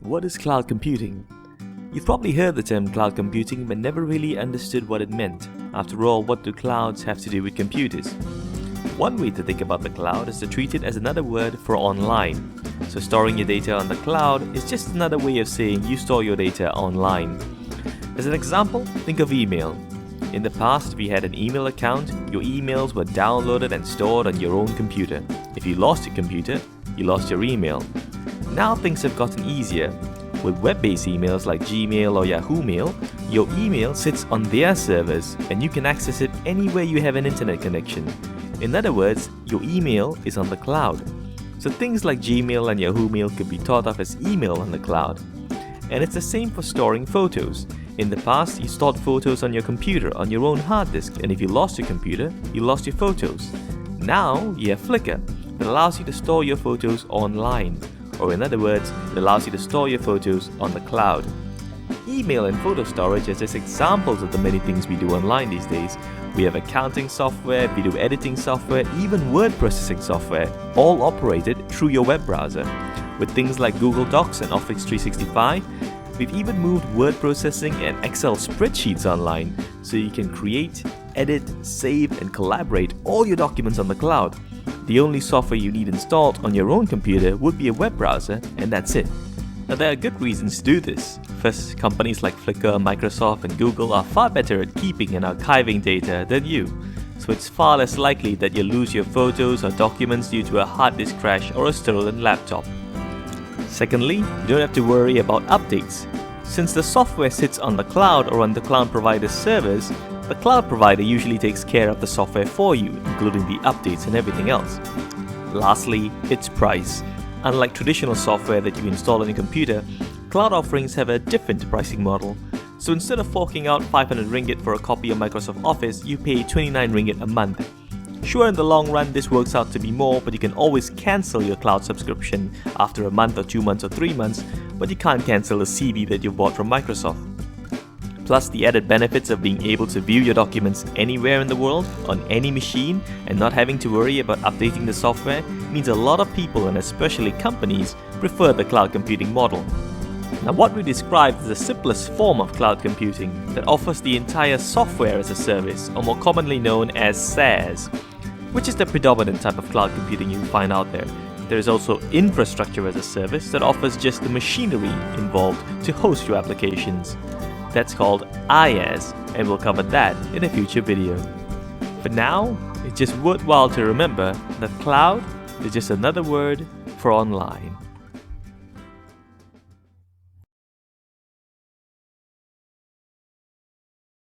What is cloud computing? You've probably heard the term cloud computing but never really understood what it meant. After all, what do clouds have to do with computers? One way to think about the cloud is to treat it as another word for online. So storing your data on the cloud is just another way of saying you store your data online. As an example, think of email. In the past, if you had an email account, your emails were downloaded and stored on your own computer. If you lost your computer, you lost your email. Now things have gotten easier. With web-based emails like Gmail or Yahoo Mail, your email sits on their servers and you can access it anywhere you have an internet connection. In other words, your email is on the cloud. So things like Gmail and Yahoo Mail could be thought of as email on the cloud. And it's the same for storing photos. In the past, you stored photos on your computer on your own hard disk, and if you lost your computer, you lost your photos. Now you have Flickr that allows you to store your photos online. Or in other words, it allows you to store your photos on the cloud. Email and photo storage are just examples of the many things we do online these days. We have accounting software, video editing software, even word processing software, all operated through your web browser. With things like Google Docs and Office 365, we've even moved word processing and Excel spreadsheets online, so you can create, edit, save, and collaborate all your documents on the cloud. The only software you need installed on your own computer would be a web browser, and that's it. Now there are good reasons to do this. First, companies like Flickr, Microsoft, and Google are far better at keeping and archiving data than you. So it's far less likely that you'll lose your photos or documents due to a hard disk crash or a stolen laptop. Secondly, you don't have to worry about updates. Since the software sits on the cloud or on the cloud provider's servers, the cloud provider usually takes care of the software for you, including the updates and everything else. Lastly, its price. Unlike traditional software that you install on your computer, cloud offerings have a different pricing model. So instead of forking out 500 ringgit for a copy of Microsoft Office, you pay 29 ringgit a month. Sure, in the long run this works out to be more, but you can always cancel your cloud subscription after a month or 2 months or 3 months, but you can't cancel a CD that you bought from Microsoft. Plus, the added benefits of being able to view your documents anywhere in the world, on any machine, and not having to worry about updating the software means a lot of people, and especially companies, prefer the cloud computing model. Now, what we described is the simplest form of cloud computing that offers the entire software as a service, or more commonly known as SaaS, which is the predominant type of cloud computing you find out there. There is also infrastructure as a service that offers just the machinery involved to host your applications. That's called IaaS, and we'll cover that in a future video. For now, it's just worthwhile to remember that cloud is just another word for online.